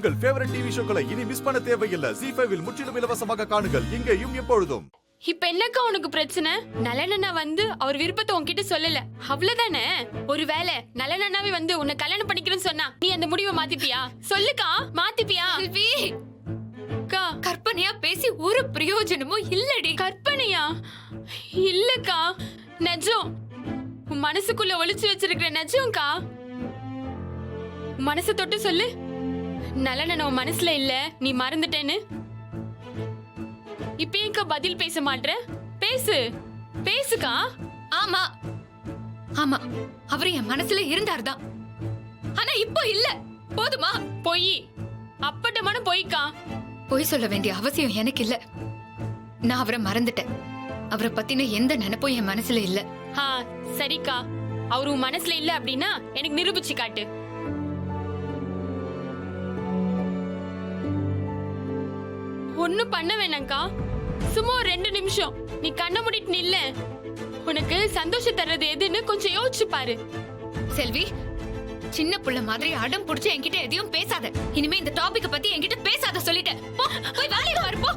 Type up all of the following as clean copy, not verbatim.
உங்கள் favourite TV ஷோக்களை இனி miss பண்ண தேவையில்லை. ZEE5 இல் முற்றிலும் இலவசமாக காணுங்கள். இங்கேயும் எப்பொழுதும். இப்ப என்னக்கா உனக்கு பிரச்சனை? நலனண்ணா வந்து அவர் விருப்பத்தை உன்கிட்ட சொல்லல, அவ்வளவுதானே? ஒருவேளை நலனண்ணாவே வந்து உன்னை கல்யாணம் பண்ணிக்கிறேன்னு சொன்னா நீ அந்த முடிவை மாத்திப்பியா? சொல்லுக்கா, மாத்திப்பியா? அக்கா, கற்பனையா பேசி ஒரு பிரயோஜனமும் இல்லடி. கற்பனையா? இல்லக்கா, நிஜம். உன் மனசுக்குள்ள ஒளிச்சு வச்சிருக்கிற நிஜம்க்கா. மனசை தொட்டு சொல்லு, நலனண்ணா உன் மனசுல இல்ல, நீ மறந்துட்டேன்னு. இப்ப ஏன்க்கா பதில் பேச மாட்ற? பேசு, பேசுக்கா. ஆமா ஆமா, அவரு என் மனசுல இருந்தார்தான், ஆனா இப்போ இல்ல. போதுமா? பொய், அப்பட்டமான பொய்க்கா. பொய் சொல்ல வேண்டிய அவசியம் எனக்கு இல்ல. நான் அவரை மறந்துட்டேன். அவரை பத்தின எந்த நினைப்பும் என் மனசுல இல்ல. சரிக்கா, அவரு உன் மனசுல இல்ல அப்படின்னா எனக்கு நிரூபிச்சு காட்டு. ஒண்ணும் பண்ண வேணாம்க்கா, சும்மா ஒரு 2 நிமிஷம் நீ கண்ணை மூடிட்டு நில்ல. உனக்கு சந்தோஷம் தர்றது எதுன்னு கொஞ்சம் யோசிச்சு பாரு. செல்வி, சின்ன புள்ள மாதிரி அடம் புடிச்சு என்கிட்ட எதையும் பேசாத. இனிமே இந்த டாபிக் பத்தி என்கிட்ட பேசாத சொல்லிட்டேன். போ, போய் வேலைக்கு வர போ.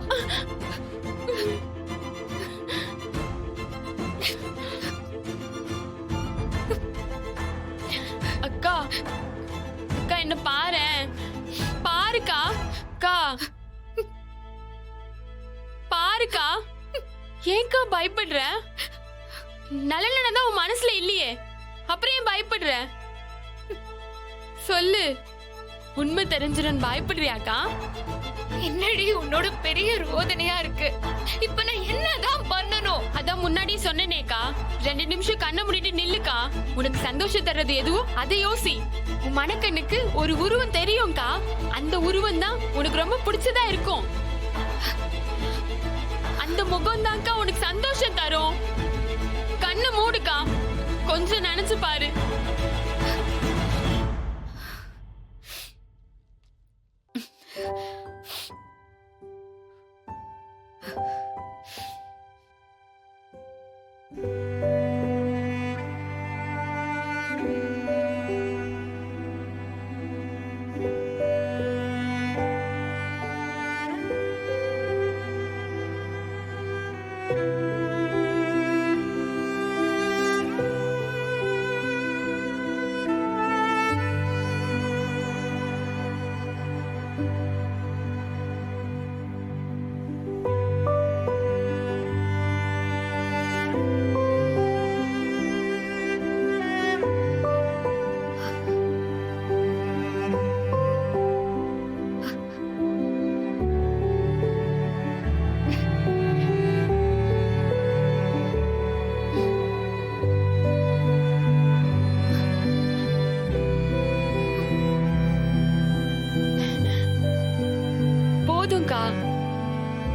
அக்கா, அக்கா என்ன பாரு, பாருக்கா. அக்கா பாருக்கா, ஏன்க்கா பயப்படுற? நலனதான் உன் மனசுல இல்லையே, அப்புறம் ஏன் பயப்படுற? சொல்லு, உண்மை தெரிஞ்சிடும் பயப்படுறியாக்கா? என்னடி உன்னோட பெரிய ரோதனையா இருக்கு. இப்ப நான் என்னதான் பண்ணணும்? அதான் முன்னாடி சொன்னேனேக்கா, 2 நிமிஷம் கண்ணை மூடிட்டு நில்லுக்கா. உனக்கு சந்தோஷம் தர்றது எதுவோ அதை யோசி. உன் மனக்கண்ணுக்கு ஒரு உருவம் தெரியும்க்கா, அந்த உருவம் தான் உனக்கு ரொம்ப பிடிச்சதா இருக்கும். அந்த முகம் தான்க்கா உனக்கு சந்தோஷம் தரும். கண்ணை மூடுக்கா, கொஞ்சம் நினைச்சு பாரு.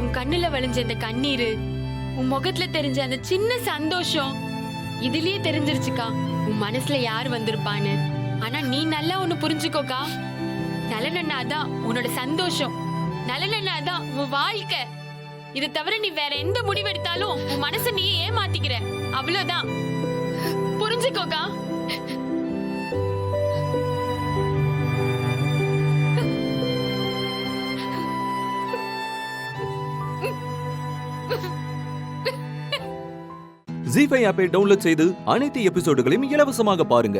உன் கண்ணுல வழிஞ்ச அந்த கண்ணீரு, உன் முகத்துல தெரிஞ்ச அந்த சின்ன சந்தோஷம், இதுலயே தெரிஞ்சிருச்சுக்கா உன் மனசுல யார் வந்திருப்பான்னு. ஆனா நீ நல்லா ஒண்ணு புரிஞ்சுக்கோக்கா, நலனண்ணா தான் உன்னோட சந்தோஷம், நலனண்ணா தான் உன் வாழ்க்கை. இதை தவிர நீ வேற எந்த முடிவெடுத்தாலும் உன் மனசை நீ ஏமாத்திக்கிற, அவ்வளவுதான். புரிஞ்சுக்கோக்கா. ZEE5 ஆப்பை டவுன்லோட் செய்து அனைத்து எபிசோடுகளையும் இலவசமாக பாருங்க.